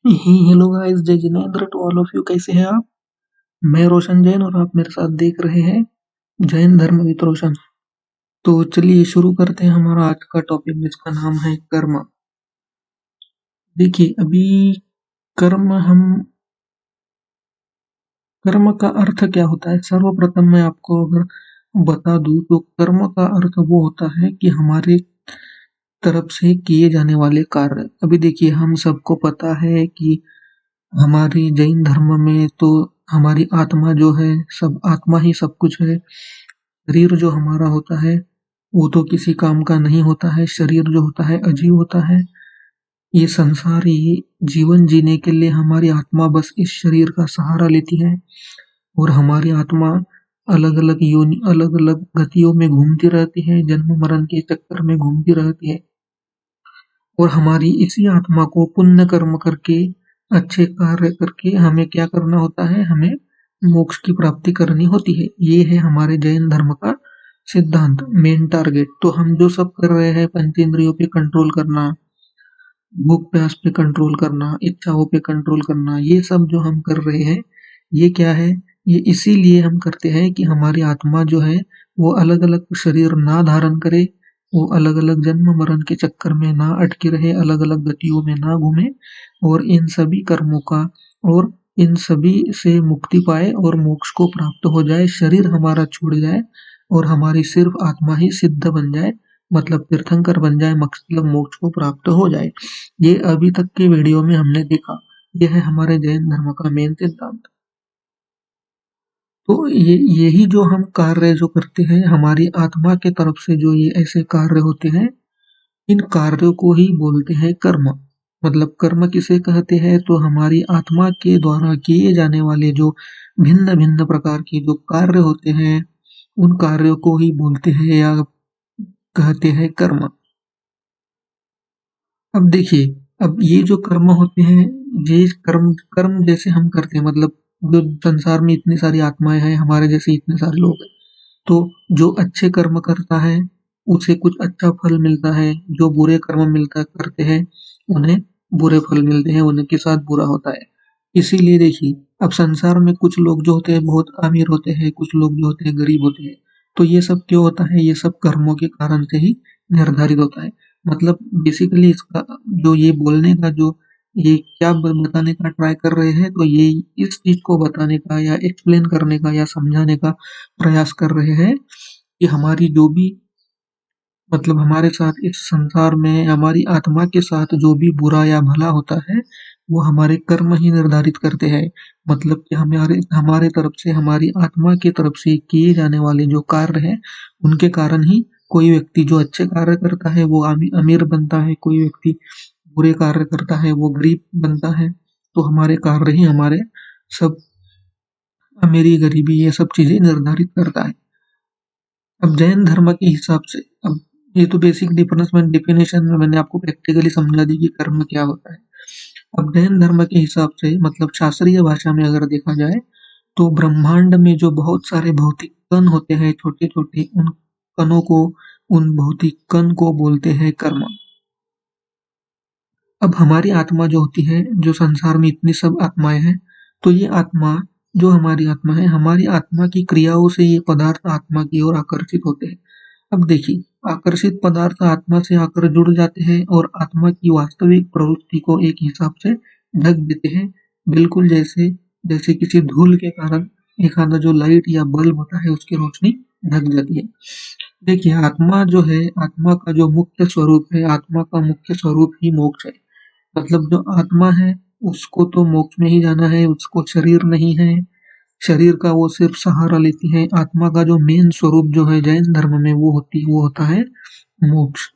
Hello guys, जय Jinendra to all of you. कैसे हैं आप? मैं रोशन जैन और आप मेरे साथ देख रहे हैं जैन धर्म विद रोशन। तो चलिए शुरू करते हैं हमारा आज का टॉपिक, जिसका नाम है कर्म। देखिए, अभी कर्म हम कर्म का अर्थ क्या होता है? सर्वप्रथम मैं आपको अगर बता दूं तो कर्म का अर्थ वो होता है कि हमारे तरफ से किए जाने वाले कार्य। अभी देखिए, हम सबको पता है कि हमारी जैन धर्म में तो हमारी आत्मा जो है, सब आत्मा ही सब कुछ है। शरीर जो हमारा होता है वो तो किसी काम का नहीं होता है। शरीर जो होता है अजीब होता है। ये संसार, ये जीवन जीने के लिए हमारी आत्मा बस इस शरीर का सहारा लेती है। और हमारी आत्मा अलग अलग योनि, अलग अलग गतियों में घूमती रहती है, जन्म मरण के चक्कर में घूमती रहती है। और हमारी इसी आत्मा को पुण्य कर्म करके, अच्छे कार्य करके हमें क्या करना होता है? हमें मोक्ष की प्राप्ति करनी होती है। ये है हमारे जैन धर्म का सिद्धांत, मेन टारगेट। तो हम जो सब कर रहे हैं, पंचेंद्रियों पे कंट्रोल करना, भूख प्यास पे कंट्रोल करना, इच्छाओं पे कंट्रोल करना, ये सब जो हम कर रहे हैं, ये क्या है? ये इसीलिए हम करते हैं कि हमारी आत्मा जो है वो अलग अलग शरीर ना धारण करे, वो अलग अलग जन्म मरण के चक्कर में ना अटके रहे, अलग अलग गतियों में ना घूमे, और इन सभी कर्मों का और इन सभी से मुक्ति पाए और मोक्ष को प्राप्त हो जाए, शरीर हमारा छूट जाए और हमारी सिर्फ आत्मा ही सिद्ध बन जाए, मतलब तीर्थंकर बन जाए, मतलब मोक्ष को प्राप्त हो जाए। ये अभी तक के वीडियो में हमने देखा। यह है हमारे जैन धर्म का मेन सिद्धांत। तो ये यही जो हम कार्य जो करते हैं हमारी आत्मा के तरफ से, जो ये ऐसे कार्य होते हैं, इन कार्यों को ही बोलते हैं कर्म। मतलब कर्म किसे कहते हैं? तो हमारी आत्मा के द्वारा किए जाने वाले जो भिन्न भिन्न प्रकार के जो कार्य होते हैं, उन कार्यों को ही बोलते हैं या कहते हैं कर्म। अब देखिए, अब ये जो कर्म होते हैं, ये कर्म कर्म जैसे हम करते हैं, मतलब जो संसार में इतनी सारी आत्माएं हैं, हमारे जैसे इतने सारे लोग हैं, तो जो अच्छे कर्म करता है उसे कुछ अच्छा फल मिलता है, जो बुरे कर्म मिलता करते हैं उन्हें बुरे फल मिलते हैं, उनके साथ बुरा होता है। इसीलिए देखिए, अब संसार में कुछ लोग जो होते हैं बहुत अमीर होते हैं, कुछ लोग जो होते हैं गरीब होते हैं। तो ये सब क्यों होता है? ये सब कर्मों के कारण से ही निर्धारित होता है। मतलब बेसिकली इसका जो ये बोलने का जो ये क्या बताने का ट्राई कर रहे हैं, तो ये इस चीज को बताने का या एक्सप्लेन करने का या समझाने का प्रयास कर रहे हैं कि हमारी जो भी, मतलब हमारे साथ इस संसार में हमारी आत्मा के साथ जो भी बुरा या भला होता है, वो हमारे कर्म ही निर्धारित करते हैं। मतलब कि हमारे हमारे तरफ से, हमारी आत्मा की तरफ से किए जाने वाले जो कार्य हैं, उनके कारण ही कोई व्यक्ति जो अच्छे कार्य करता है वो अमीर बनता है, कोई व्यक्ति बुरे कार्य करता है वो गरीब बनता है। तो हमारे कार्य ही हमारे सब अमीरी गरीबी ये सब चीजें निर्धारित करता है। अब जैन धर्म के हिसाब से, अब ये तो बेसिक डिफरेंस में डेफिनेशन में मैंने आपको प्रैक्टिकली समझा दी कि कर्म क्या होता है। अब जैन धर्म के हिसाब से, मतलब शास्त्रीय भाषा में अगर देखा जाए, तो ब्रह्मांड में जो बहुत सारे भौतिक कण होते हैं, छोटे छोटे, उन कणों को, उन भौतिक कण को बोलते हैं कर्म। अब हमारी आत्मा जो होती है, जो संसार में इतनी सब आत्माएं हैं, तो ये आत्मा, जो हमारी आत्मा है, हमारी आत्मा की क्रियाओं से ये पदार्थ आत्मा की ओर आकर्षित होते हैं। अब देखिए, आकर्षित पदार्थ आत्मा से आकर जुड़ जाते हैं और आत्मा की वास्तविक प्रवृत्ति को एक हिसाब से ढक देते हैं। बिल्कुल जैसे जैसे किसी धूल के कारण एक आधा जो लाइट या बल्ब होता है उसकी रोशनी ढक जाती है। देखिए, आत्मा जो है, आत्मा का जो मुख्य स्वरूप है, आत्मा का मुख्य स्वरूप ही मोक्ष है। मतलब जो आत्मा है उसको तो मोक्ष में ही जाना है, उसको शरीर नहीं है। शरीर का वो सिर्फ सहारा लेती है। आत्मा का जो मेन स्वरूप जो है जैन धर्म में, वो होता है मोक्ष।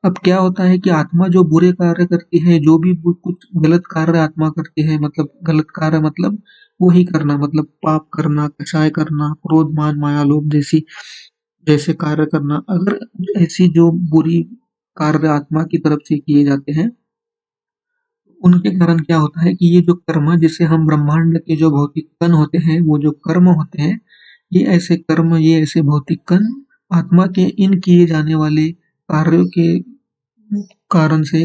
अब क्या होता है कि आत्मा जो बुरे कार्य करती है, जो भी कुछ गलत कार्य आत्मा करती है, मतलब गलत कार्य मतलब वो ही करना, मतलब पाप करना, कषाय करना, क्रोध मान माया लोभ जैसी जैसे कार्य करना, अगर ऐसी जो बुरी कार्य आत्मा की तरफ से किए जाते हैं, उनके कारण क्या होता है कि ये जो कर्म, जिसे हम ब्रह्मांड के जो भौतिक कण होते हैं, वो जो कर्म होते हैं, ये ऐसे कर्म, ये ऐसे भौतिक कण आत्मा के इन किए जाने वाले कार्यों के कारण से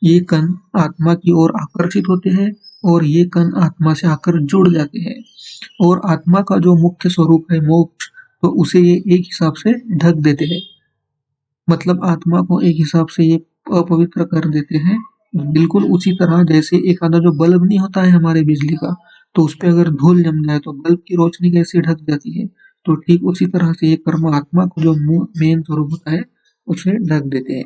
ये कण आत्मा की ओर आकर्षित होते हैं और ये कण आत्मा से आकर जुड़ जाते हैं और आत्मा का जो मुख्य स्वरूप है मोक्ष, तो उसे ये एक हिसाब से ढक देते हैं। मतलब आत्मा को एक हिसाब से ये अपवित्र कर देते हैं। बिल्कुल उसी तरह जैसे एक आधा जो बल्ब नहीं होता है हमारे बिजली का, तो उस पे अगर धूल जम जाए तो बल्ब की रोशनी कैसे ढक जाती है, तो ठीक उसी तरह से ये कर्म आत्मा को जो मेन स्वरूप होता है उसे ढक देते हैं।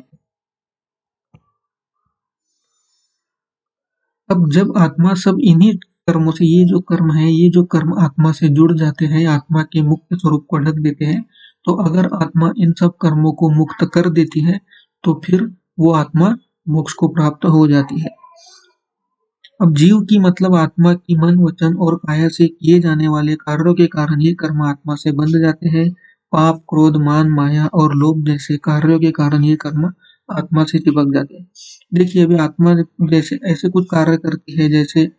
अब जब आत्मा सब इन्हीं कर्मों से, ये जो कर्म है, ये जो कर्म आत्मा से जुड़ जाते हैं, आत्मा के मुख्य स्वरूप को ढक देते हैं, तो अगर आत्मा इन सब कर्मों को मुक्त कर देती है, तो फिर वो आत्मा मोक्ष को प्राप्त हो जाती है। अब जीव की मतलब आत्मा की मन, वचन और काया से किए जाने वाले कार्यों के कारण ये कर्म आत्मा से बंध जाते हैं। पाप, क्रोध, मान, माया और लोभ जैसे कार्यों के कारण ये कर्म आत्मा से चिपक जाते हैं। देखिए अभी आत्मा जैसे ऐसे कुछ कार्य करती है, जैसे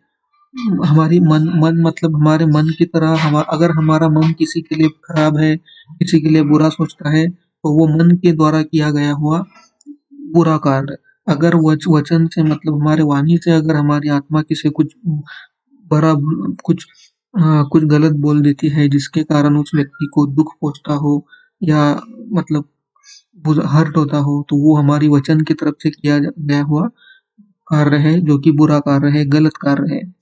हमारी मन मतलब हमारे मन की तरह, अगर हमारा मन किसी के लिए खराब है, किसी के लिए बुरा सोचता है, तो वो मन के द्वारा किया गया हुआ बुरा कार्य। अगर वचन से मतलब हमारे वाणी से अगर हमारी आत्मा किसी कुछ बड़ा कुछ कुछ गलत बोल देती है, जिसके कारण उस व्यक्ति को दुख पहुंचता हो या मतलब हर्ट होता हो, तो वो हमारी वचन की तरफ से किया गया हुआ कार्य है, जो कि बुरा कार्य है, गलत कार्य है।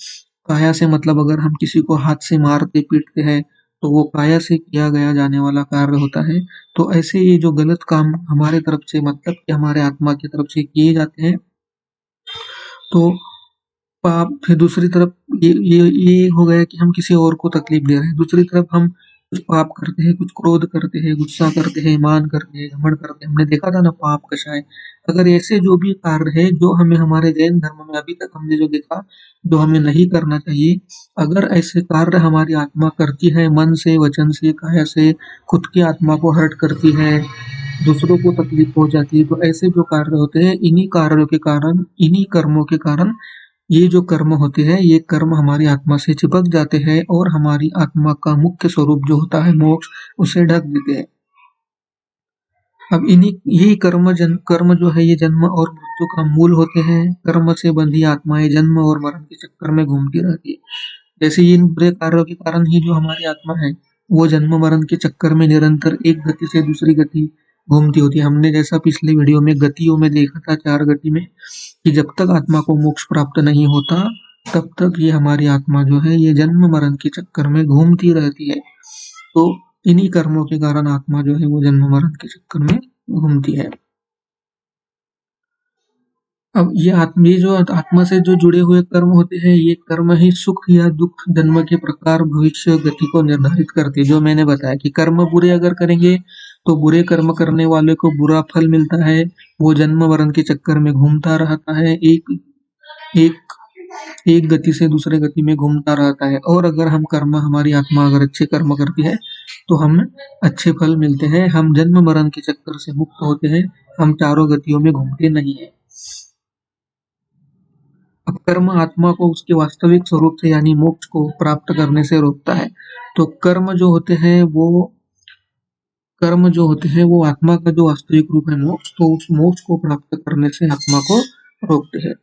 काया से मतलब अगर हम किसी को हाथ से मारते पीटते हैं, तो वो काया से किया गया जाने वाला कार्य होता है। तो ऐसे ये जो गलत काम हमारे तरफ से मतलब कि हमारे आत्मा की तरफ से किए जाते हैं, तो पाप, फिर दूसरी तरफ ये हो गया कि हम किसी और को तकलीफ दे रहे हैं। दूसरी तरफ हम कुछ पाप करते हैं, कुछ क्रोध करते हैं, गुस्सा करते हैं, मान करते हैं, घमंड करते हैं। हमने देखा था ना पाप कशा है। अगर ऐसे जो भी कार्य है जो हमें हमारे जैन धर्म में अभी तक हमने जो देखा, जो हमें नहीं करना चाहिए, अगर ऐसे कार्य हमारी आत्मा करती है मन से, वचन से, काया से, खुद की आत्मा को हर्ट करती है, दूसरों को तकलीफ पहुंचाती है, तो ऐसे जो कार्य होते हैं, इन्हीं कार्यों के कारण, इन्हीं कर्मों के कारण ये जो कर्म होते हैं, ये कर्म हमारी आत्मा से चिपक जाते हैं और हमारी आत्मा का मुख्य स्वरूप जो होता है मोक्ष, उसे ढक देते हैं। अब इन्हीं यही कर्म जो है ये जन्म और मृत्यु का मूल होते हैं। कर्म से बंधी आत्माएं जन्म और मरण के चक्कर में घूमती रहती है। जैसे इन बुरे कार्यों के कारण ही जो हमारी आत्मा है, वो जन्म मरण के चक्कर में निरंतर एक गति से दूसरी गति घूमती होती है। हमने जैसा पिछले वीडियो में गतियों में देखा था, 4 गति में, कि जब तक आत्मा को मोक्ष प्राप्त नहीं होता, तब तक ये हमारी आत्मा जो है ये जन्म मरण के चक्कर में घूमती रहती है। तो इन्हीं कर्मों के कारण आत्मा जो है वो जन्म मरण के चक्कर में घूमती है। अब ये जो आत्मा से जो जुड़े हुए कर्म होते हैं, ये कर्म ही सुख या दुख, जन्म के प्रकार, भविष्य गति को निर्धारित करते हैं। जो मैंने बताया कि कर्म बुरे अगर करेंगे, तो बुरे कर्म करने वाले को बुरा फल मिलता है, वो जन्म मरण के चक्कर में घूमता रहता है, एक एक गति से दूसरे गति में घूमता रहता है। और अगर हमारी आत्मा अगर अच्छे कर्म करती है, तो हमें अच्छे फल मिलते हैं, हम जन्म मरण के चक्कर से मुक्त होते हैं, हम चारों गतियों में घूमते नहीं है। अब कर्म आत्मा को उसके वास्तविक स्वरूप से यानी मोक्ष को प्राप्त करने से रोकता है। तो कर्म जो होते हैं वो आत्मा का जो वास्तविक रूप है मोक्ष, तो उस मोक्ष को प्राप्त करने से आत्मा को रोकते हैं।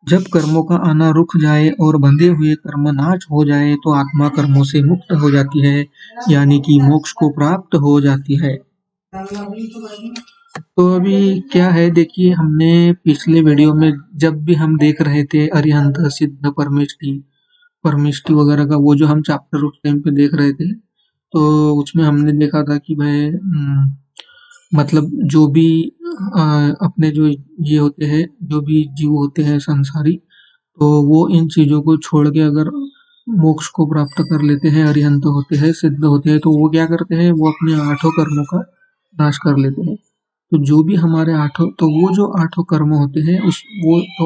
जब कर्मों का आना रुक जाए और बंधे हुए कर्म नाश हो जाए, तो आत्मा कर्मों से मुक्त हो जाती है, यानी कि मोक्ष को प्राप्त हो जाती है। तो अभी क्या है, देखिए हमने पिछले वीडियो में जब भी हम देख रहे थे अरिहंत सिद्ध परमेष्टि परमेष्टि वगैरह का वो जो हम चैप्टर उस टाइम पे देख रहे थे, तो उसमें हमने देखा था कि भाई मतलब जो भी अपने जो ये होते हैं, जो भी जीव होते हैं संसारी, तो वो इन चीजों को छोड़ के अगर मोक्ष को प्राप्त कर लेते हैं, अरिहंत होते हैं, सिद्ध होते हैं, तो वो क्या करते हैं, वो अपने 8 कर्मों का नाश कर लेते हैं। तो जो भी हमारे 8 तो वो जो 8 कर्म होते हैं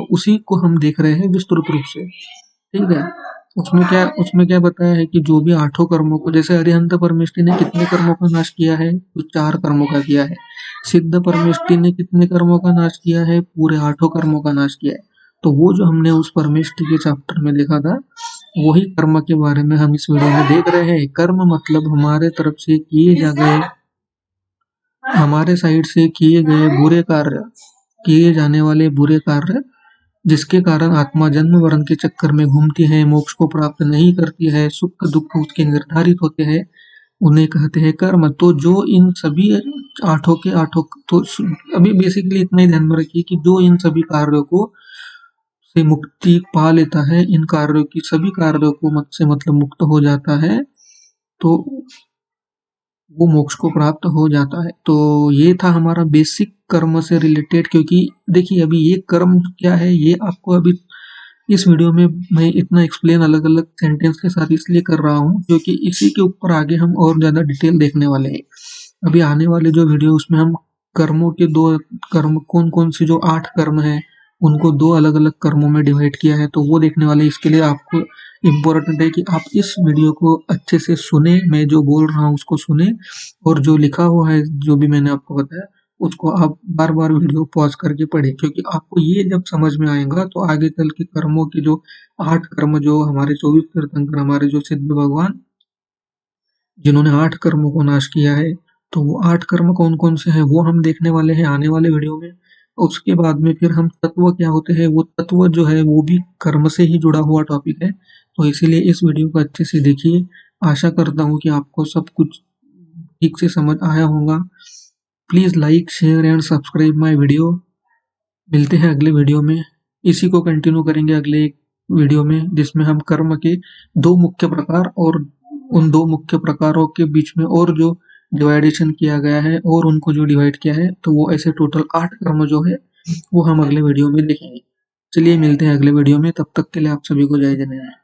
उसी को हम देख रहे हैं विस्तृत रूप से, ठीक है। उसमें क्या बताया है कि जो भी 8 कर्मों को, जैसे अरिहंत परमेष्टि ने कितने कर्मों का नाश किया है, तो 4 कर्मों का किया है। सिद्ध परमेष्टि ने कितने कर्मों का नाश किया है, पूरे 8 कर्मों का नाश किया है। तो वो जो हमने उस परमेष्टि के चैप्टर में देखा था, वही कर्म के बारे में हम इस वीडियो में देख रहे हैं। कर्म मतलब हमारे तरफ से हमारे साइड से किए जाने वाले बुरे कार्य जिसके कारण आत्मा जन्म मरण के चक्कर में घूमती है, मोक्ष को प्राप्त नहीं करती है, सुख दुख उसके निर्धारित होते हैं, उन्हें कहते हैं कर्म। तो जो इन सभी आठों के आठों, तो अभी बेसिकली इतना ही ध्यान में रखिए कि जो इन सभी कार्यों को से मुक्ति पा लेता है, इन कार्यों की सभी कार्यों को मत से मतलब मुक्त हो जाता है, तो वो मोक्ष को प्राप्त हो जाता है। तो ये था हमारा बेसिक कर्म से रिलेटेड, क्योंकि देखिए अभी ये कर्म क्या है ये आपको अभी इस वीडियो में मैं इतना एक्सप्लेन अलग अलग सेंटेंस के साथ इसलिए कर रहा हूँ क्योंकि इसी के ऊपर आगे हम और ज़्यादा डिटेल देखने वाले हैं। अभी आने वाले जो वीडियो उसमें हम कर्मों के दो कर्म कौन कौन से जो 8 कर्म हैं उनको दो अलग अलग कर्मों में डिवाइड किया है, तो वो देखने वाले। इसके लिए आपको इम्पोर्टेंट है कि आप इस वीडियो को अच्छे से सुने, मैं जो बोल रहा हूँ उसको सुने, और जो लिखा हुआ है जो भी मैंने आपको बताया उसको आप बार बार वीडियो पॉज करके पढ़ें, क्योंकि आपको ये जब समझ में आएगा तो आगे चल के कर्मों के जो 8 कर्म, जो हमारे 24 तीर्थंकर, हमारे जो सिद्ध भगवान जिन्होंने 8 कर्मों को नाश किया है, तो वो 8 कर्म कौन कौन से हैं वो हम देखने वाले हैं आने वाले वीडियो में। उसके बाद में फिर हम तत्व क्या होते हैं, वो तत्व जो है वो भी कर्म से ही जुड़ा हुआ टॉपिक है, तो इसीलिए इस वीडियो को अच्छे से देखिए। आशा करता हूँ कि आपको सब कुछ ठीक से समझ आया होगा। Please like share and subscribe my video. मिलते हैं अगले वीडियो में, इसी को कंटिन्यू करेंगे अगले एक वीडियो में, जिसमें हम कर्म के 2 मुख्य प्रकार और उन 2 मुख्य प्रकारों के बीच में और जो डिवाइडेशन किया गया है और उनको जो डिवाइड किया है, तो वो ऐसे टोटल 8 कर्म जो है वो हम अगले वीडियो में देखेंगे। चलिए मिलते हैं अगले वीडियो में, तब तक के लिए आप सभी को जय जनेन्द्र।